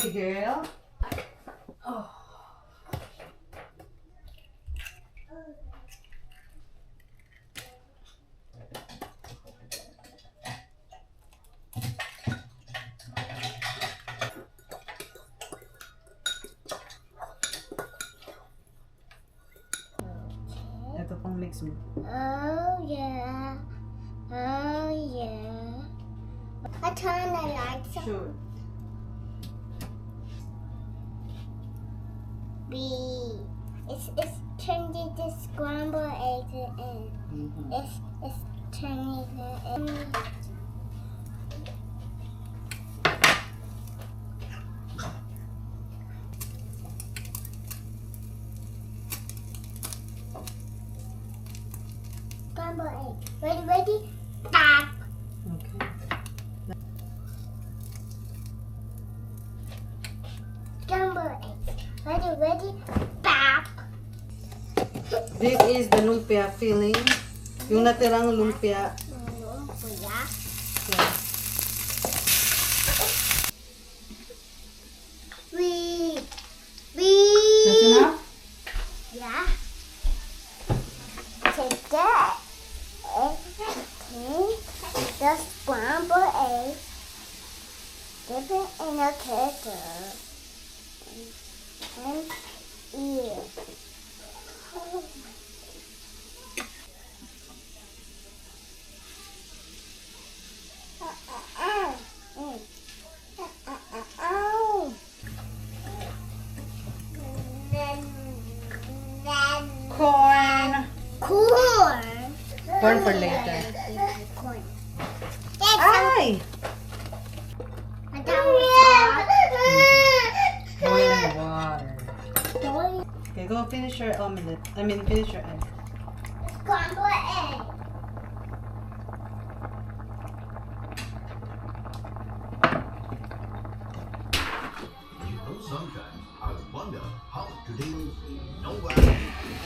baby girl. Oh. Ito pang mix mo. Oh yeah. Oh yeah. I turn the lights on. Sure. It's turning the scrambled eggs in. It's turning the scrambled egg. Ready? Stop. Okay. Scrambled eggs. Ready? Stop. This is the lumpia filling. Yung natirang lumpia. Kuya. Yeah. That's enough? Yeah. Take that egg, the scrambled egg, dip it in a kettle, and eat it. Corn. Corn. Corn for later. Corn. Ay! Boiling water. Okay, go finish your omelette. Finish your egg. Scrambled egg. You know, sometimes I wonder how today's nowhere.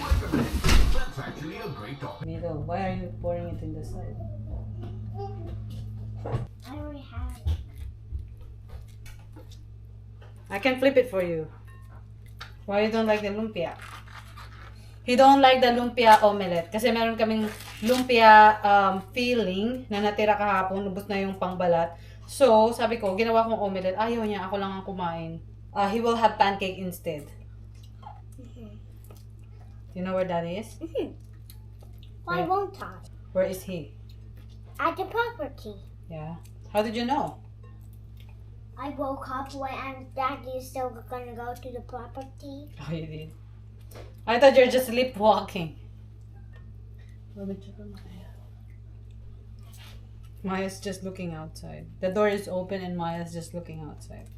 Wait a minute, that's actually a great topic. Middle. Why are you pouring it in the side? I already have it. I can flip it for you. Why you don't like the lumpia? He don't like the lumpia omelette. Kasi meron kaming lumpia filling na natira kahapon. Lubos na yung pangbalat. So, sabi ko, ginawa kong omelette. Ayaw niya. Ako lang ang kumain. He will have pancake instead. You know where that is? Why won't I? Where is he? At the property. Yeah. How did you know? I woke up when Daddy's still gonna go to the property. Oh, you did. I thought you're just sleepwalking. Maya's just looking outside. The door is open and Maya's just looking outside.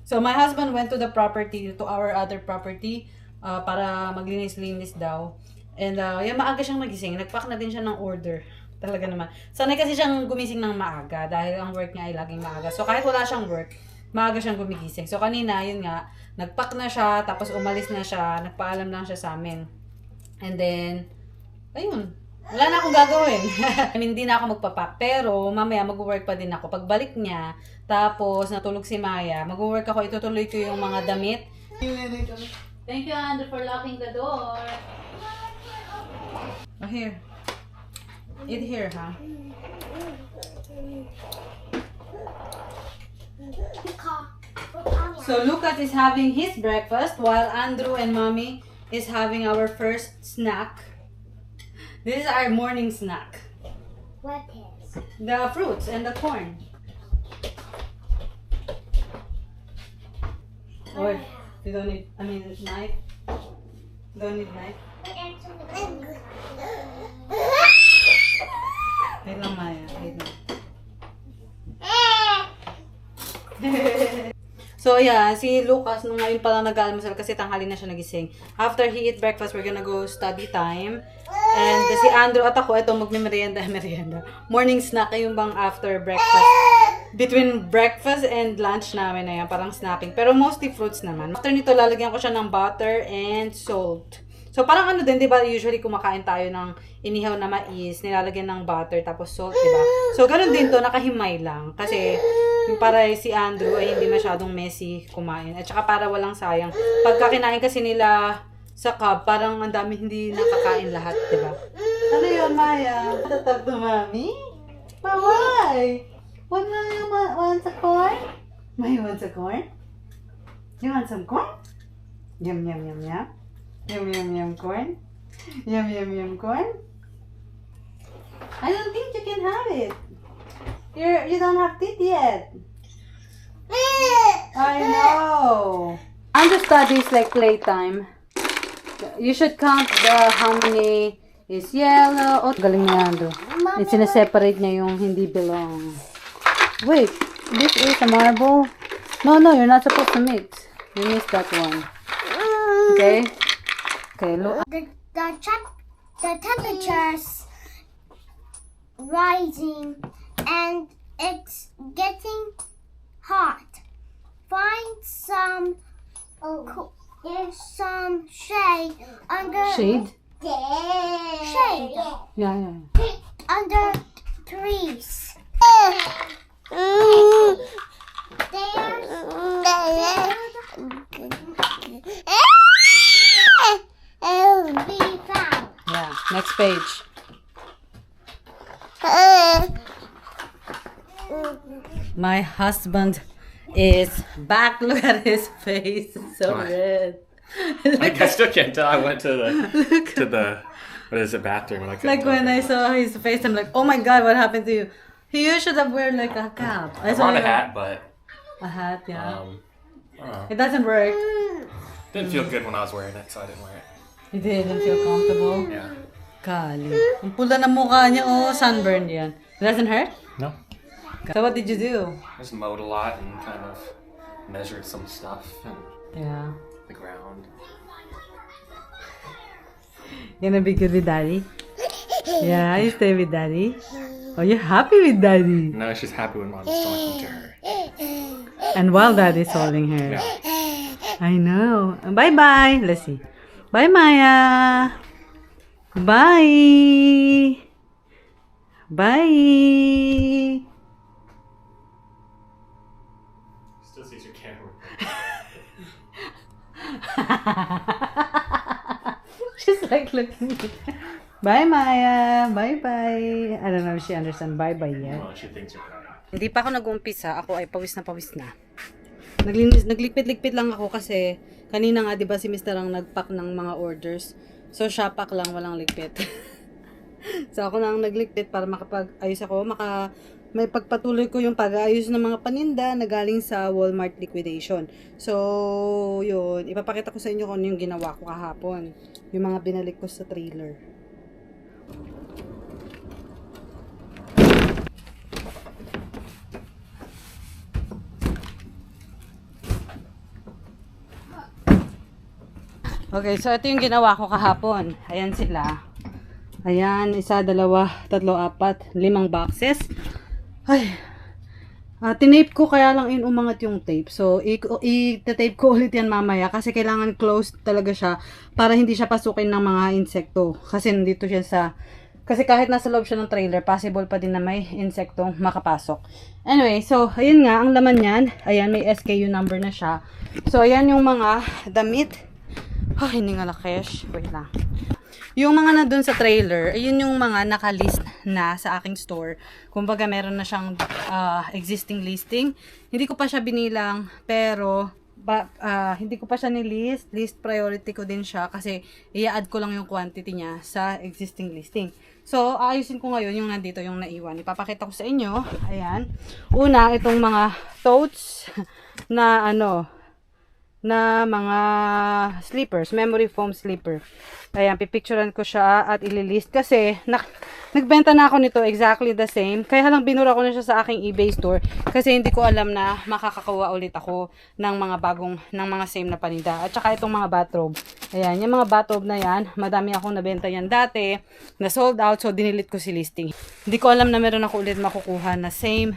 So my husband went to the property, to our other property, para maglinis-linis daw. And yung maaga siyang nagising. Nagpack na din siya ng order. Talaga naman. Sanay kasi siyang gumising ng maaga dahil ang work niya ay laging maaga. So kahit wala siyang work, maaga siyang gumigising. So kanina, yun nga, nagpack na siya, tapos umalis na siya, nagpaalam lang siya sa amin. And then, ayun, wala na akong gagawin. Hindi na ako magpapak. Pero mamaya mag-work pa din ako. Pagbalik niya, tapos natulog si Maya, mag-work ako, itutuloy ko yung mga damit. Thank you, Andrew, for locking the door. Oh, here. Eat here, huh? So Lucas is having his breakfast while Andrew and Mommy is having our first snack. This is our morning snack. What is? The fruits and the corn. Or you don't need, knife. Don't need knife. Wait lang, Maya. Wait lang. So yeah, si Lucas nung ngayon pala nag-almusal kasi tanghali na siya nagising. After he eat breakfast, we're gonna go study time. And si Andrew at ako, ito magme-merienda. Morning snack yung bang after breakfast. Between breakfast and lunch namin na yan, parang snacking. Pero mostly fruits naman. After nito, lalagyan ko siya ng butter and salt. So, parang ano din, di ba, usually kumakain tayo ng inihaw na mais, nilalagyan ng butter, tapos salt, di ba? So, ganun din to, nakahimay lang. Kasi, yung para si Andrew ay hindi masyadong messy kumain. At saka para walang sayang. Pagka kinain kasi nila sa cup, parang ang dami hindi nakakain lahat, di ba? Ano yun, Maya? Tatag to, Mami? Mawai! Want a corn? Maya wants a corn? You want some corn? Yum, yum, yum, yum. Yum, yum, yum, corn. Yum, yum, yum, corn. I don't think you can have it. You don't have teeth yet. I know. Andrew studies like playtime. You should count how many is yellow. Oh, galing na Andrew. Sinaseparate niya yung hindi belong. Wait, this is a marble. No, you're not supposed to mix. You missed that one. Okay? Okay, look. The temperature's rising and it's getting hot. Find some there's some shade under Shade? Shade Yeah. under trees. Be found. Yeah. Next page. My husband is back. Look at his face. It's so red. I still can't tell. I went to the what is it, bathroom? Like when I saw his face, I'm like, oh my god, what happened to you? You should have wear like a cap. I brought a hat, but A hat, yeah. I don't know. It doesn't work. Didn't feel good when I was wearing it, so I didn't wear it. You didn't feel comfortable? Yeah. Kali. Ang pula ng mukha niya, oh, sunburned yan. It doesn't hurt? No. So what did you do? I just mowed a lot and kind of measured some stuff in Yeah. the ground. Gonna be good with daddy? Yeah, you stay with daddy? Oh, you're happy with daddy. No, she's happy when mom's talking to her. And while daddy's holding her. Yeah. I know. Bye-bye. Let's see. Bye, Maya. Bye. Bye. Still sees your camera. She's like looking. Bye, Maya. Bye-bye. I don't know if she understands bye-bye yet. Well, she thinks you're crying. Hindi pa ako nag-umpisa. Ako ay pawis na. Nagligpit-ligpit lang ako kasi kanina nga 'di ba si Mr. ang nagpack ng mga orders. So siya pack lang, walang ligpit. So ako na ang nagligpit para makapag-ayos ako, may pagpatuloy ko yung pag-aayos ng mga paninda na galing sa Walmart liquidation. So, yun, ipapakita ko sa inyo kung ano yung ginawa ko kahapon. Yung mga binalik ko sa trailer. Okay, so ito yung ginawa ko kahapon. Ayan sila. Ayan, 1, 2, 3, 4, 5 boxes. Ay, tinape ko kaya lang umangat yung tape. So, i-tape ko ulit yan mamaya kasi kailangan closed talaga siya para hindi siya pasukin ng mga insekto. Kasi nandito siya kasi kahit nasa loob siya ng trailer, possible pa din na may insektong makapasok. Anyway, so, ayun nga, ang laman yan. Ayan, may SKU number na siya. So, ayan yung mga damit. Ay, hindi nga lakesh. Wait lang. Yung mga nandun sa trailer, ayun yung mga nakalist na sa aking store. Kumbaga, meron na siyang existing listing. Hindi ko pa siya binilang, pero hindi ko pa siya nilist. List priority ko din siya kasi i-add ko lang yung quantity niya sa existing listing. So, aayusin ko ngayon yung nandito, yung naiwan. Ipapakita ko sa inyo. Ayan. Una, itong mga totes na na mga sleepers, memory foam sleeper. Ayan, pipicturean ko siya at ililist kasi nagbenta na ako nito exactly the same. Kaya lang binura ko na siya sa aking eBay store kasi hindi ko alam na makakakuha ulit ako ng mga same na paninda. At saka itong mga bathrobe. Ayan, yung mga bathrobe na yan, madami akong nabenta yan dati, na sold out, so dinilit ko si listing. Hindi ko alam na meron ako ulit makukuha na same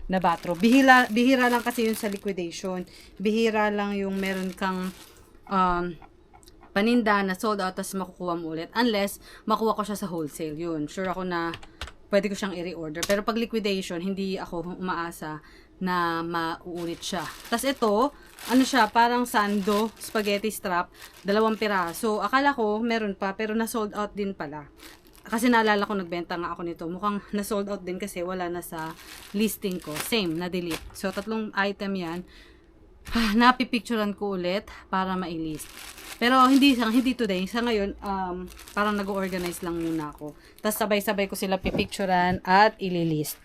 na bathrobe. Bihira lang kasi yun sa liquidation. Bihira lang yung meron kang paninda na sold out, tapos makukuha mo ulit. Unless, makuha ko siya sa wholesale. Yun, sure ako na pwede ko siyang i-reorder. Pero pag liquidation, hindi ako umaasa na mauulit siya. Tapos ito, ano siya, parang sando, spaghetti strap, 2 piraso. Akala ko, meron pa, pero na-sold out din pala. Kasi naalala ko, nagbenta nga ako nito. Mukhang na-sold out din kasi wala na sa listing ko. Same, na-delete. So, 3 item yan. Napipicturean ko ulit para ma-list. Pero hindi today. Sa ngayon, parang nag-organize lang muna ako. Tapos sabay-sabay ko sila pipicturean at ililist.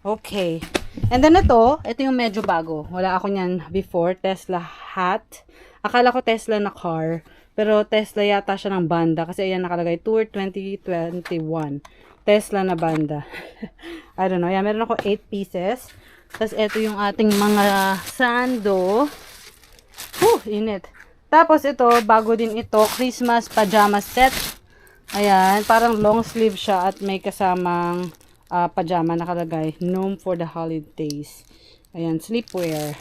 Okay. And then ito yung medyo bago. Wala ako niyan before. Tesla hat. Akala ko Tesla na car. Pero Tesla yata siya ng banda. Kasi ayan nakalagay, Tour 2021. Tesla na banda. I don't know. Yan, meron ako 8 pieces. Tapos ito yung ating mga sando. Init. Tapos ito, bago din ito, Christmas pajama set. Ayan, parang long sleeve siya at may kasamang pajama nakalagay. Gnome for the holidays. Ayan, sleepwear.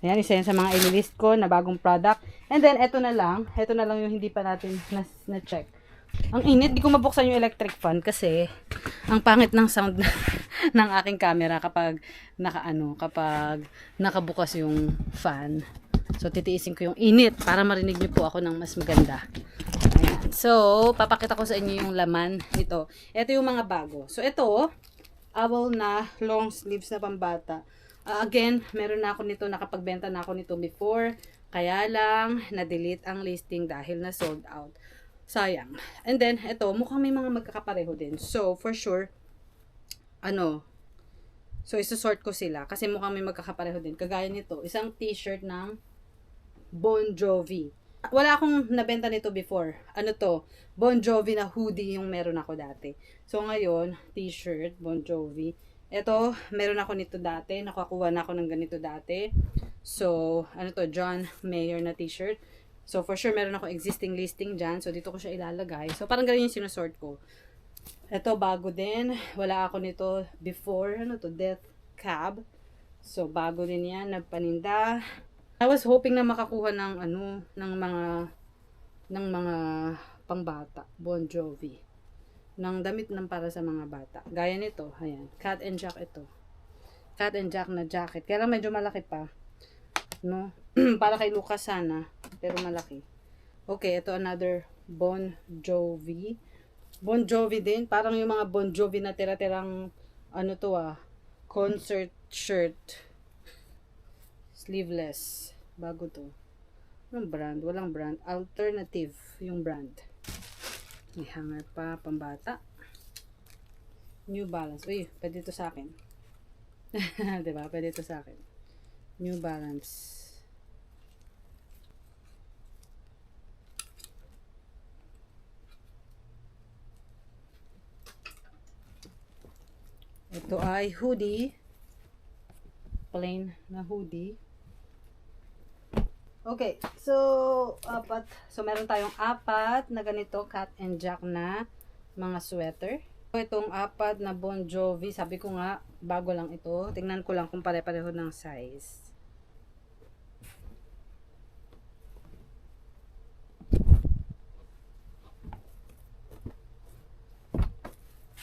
Ayan, isa yan sa mga ililist ko na bagong product. And then, ito na lang yung hindi pa natin na-check. Ang init, di ko mabuksan yung electric fan kasi ang pangit ng sound ng aking camera kapag kapag nakabukas yung fan. So, titiisin ko yung init para marinig niyo po ako ng mas maganda. Ayan. So, papakita ko sa inyo yung laman nito. Ito yung mga bago. So, ito, owl na long sleeves na pambata. Again, meron na ako nito, nakapagbenta na ako nito before. Kaya lang, na-delete ang listing dahil na sold out. Sayang. And then, ito, mukhang may mga magkakapareho din. So, for sure, so, isusort ko sila kasi mukhang may magkakapareho din. Kagaya nito, isang t-shirt ng Bon Jovi. Wala akong nabenta nito before. Ano to? Bon Jovi na hoodie yung meron ako dati. So, ngayon, t-shirt, Bon Jovi. Ito, meron ako nito dati. Nakakuha na ako ng ganito dati. So, John Mayer na t-shirt. So, for sure, meron ako existing listing dyan. So, dito ko siya ilalagay. So, parang ganyan yung sinusort ko. Ito, bago din. Wala ako nito before. Death Cab. So, bago din yan. Nagpaninda. I was hoping na makakuha ng mga pangbata. Bon Jovi. Ng damit ng para sa mga bata. Gaya nito. Ayan. Cat and Jack ito. Cat and Jack na jacket. Kaya lang medyo malaki pa. No? Para kay Lucas sana. Pero malaki. Okay. Ito another Bon Jovi. Bon Jovi din. Parang yung mga Bon Jovi na tira-tirang concert shirt. Sleeveless. Bago to. Anong brand? Walang brand. Alternative yung brand. May hanger pa. Pambata. New Balance. Uy, pwede ito sa akin. Diba? Pwede ito sa akin. New Balance. Ito ay hoodie. Plain na hoodie. Okay, so meron tayong 4 na ganito Cat and Jack na mga sweater. Itong 4 na Bon Jovi, sabi ko nga bago lang ito. Tingnan ko lang kung pare-pareho ng size.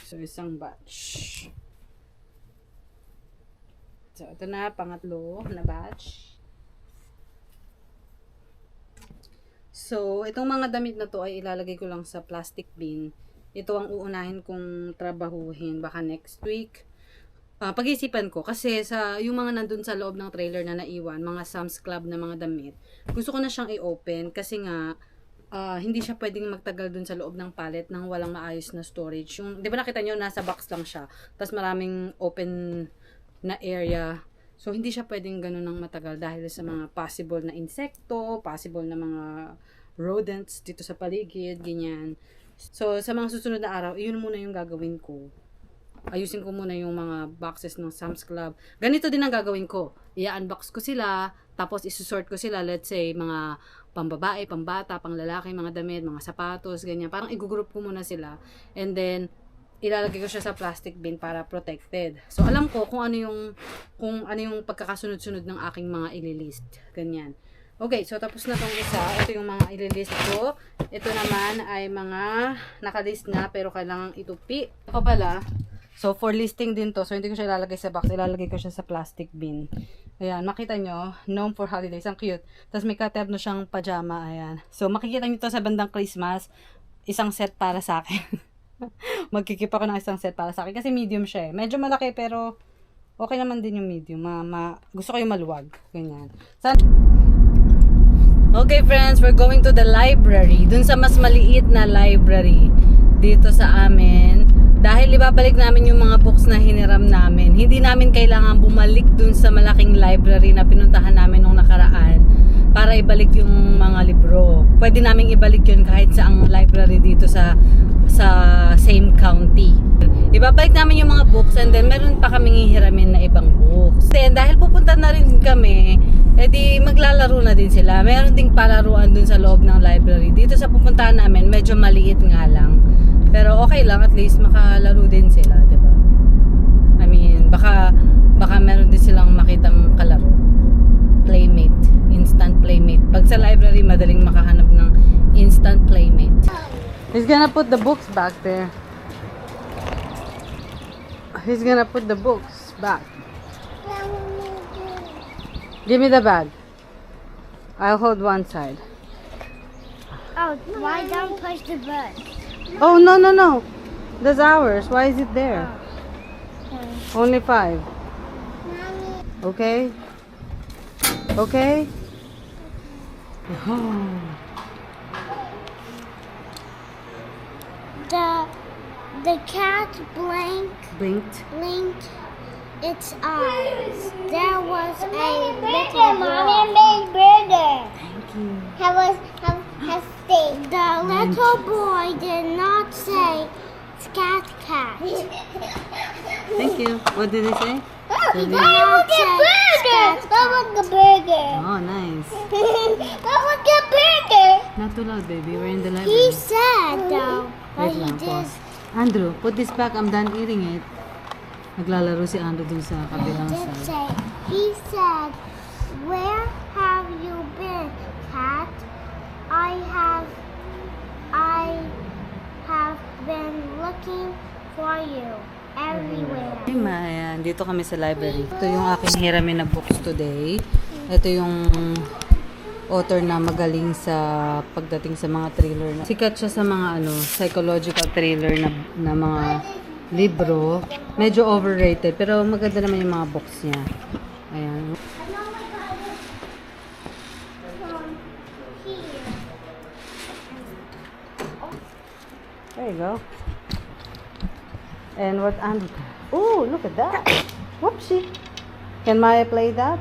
So isang batch. So ito na pangatlo na batch. So, itong mga damit na to ay ilalagay ko lang sa plastic bin. Ito ang uunahin kong trabahuhin baka next week. Pag-iisipan ko kasi yung mga nandun sa loob ng trailer na naiwan, mga Sam's Club na mga damit, gusto ko na siyang i-open kasi nga hindi siya pwedeng magtagal dun sa loob ng pallet nang walang maayos na storage. Yung, di ba nakita nyo, nasa box lang siya. Tapos maraming open na area. So, hindi siya pwedeng ganun ng matagal dahil sa mga possible na insekto, possible na mga rodents dito sa paligid, ganyan. So, sa mga susunod na araw, yun muna yung gagawin ko. Ayusin ko muna yung mga boxes ng Sam's Club. Ganito din ang gagawin ko. I-unbox ko sila, tapos isusort ko sila, let's say, mga pambabae, pambata, panglalaki, mga damit, mga sapatos, ganyan. Parang i-group ko muna sila. And then, ilalagay ko siya sa plastic bin para protected. So, alam ko kung ano yung pagkakasunod-sunod ng aking mga ililist. Ganyan. Okay, so tapos na tong isa. Ito yung mga ililist ko. Ito naman ay mga nakalist na pero kailangang itupi. Ito pala. So, for listing din to. So, hindi ko siya ilalagay sa box. Ilalagay ko siya sa plastic bin. Ayan, makita nyo. Known for holidays. Ang cute. Tapos may katerno siyang pajama. Ayan. So, makikita nyo to sa bandang Christmas. Isang set para sa akin. Magkikip ako ng isang set para sa akin. Kasi medium siya eh. Medyo malaki pero okay naman din yung medium. Gusto ko yung maluwag. Ganyan. Okay friends, we're going to the library. Dun sa mas maliit na library dito sa amin. Dahil ibabalik namin yung mga books na hiniram namin. Hindi namin kailangan bumalik dun sa malaking library na pinuntahan namin nung nakaraan para ibalik yung mga libro. Pwede namin ibalik yun kahit sa ang library dito sa same county. Ibabalik namin yung mga books and then meron pa kaming hihiramin na ibang books. Then dahil pupunta na rin kami, edi maglalaro na din sila. Meron ding palaruan dun sa loob ng library. Dito sa pupuntahan namin, medyo maliit nga lang. Pero okay lang, at least makalaro din sila, 'di ba? I mean, baka meron din silang makitang kalaro. Playmate, instant playmate. Pag sa library, madaling makahanap ng instant playmate. He's gonna put the books back there. He's gonna put the books back. Give me the bag. I'll hold one side. Oh, why don't push the button? Oh, no. That's ours. Why is it there? Only 5. Okay? Okay? The cat Blinked. blinked its eyes. There was a little boy. Thank you. The little boy did not say scat cat. Thank you. What did he say? Did he- Oh, nice. Not too loud, baby. We're in the He library. said though, but Wait he lang, did. pause. Andrew, put this back. I'm done eating it. Naglalaro si Andrew dun sa kabilang Did side. say. He said, "Where have you been, cat? I have been looking for you everywhere." Hey, Mayan. Dito kami sa library. Ito yung aking hiramin na books today. Ito yung author na magaling sa pagdating sa mga thriller. Sikat siya sa mga psychological thriller na mga libro. Medyo overrated, pero maganda naman yung mga books niya. Ayan. There you go. And what Andrew? Oh, look at that. Whoopsie. Can Maya play that?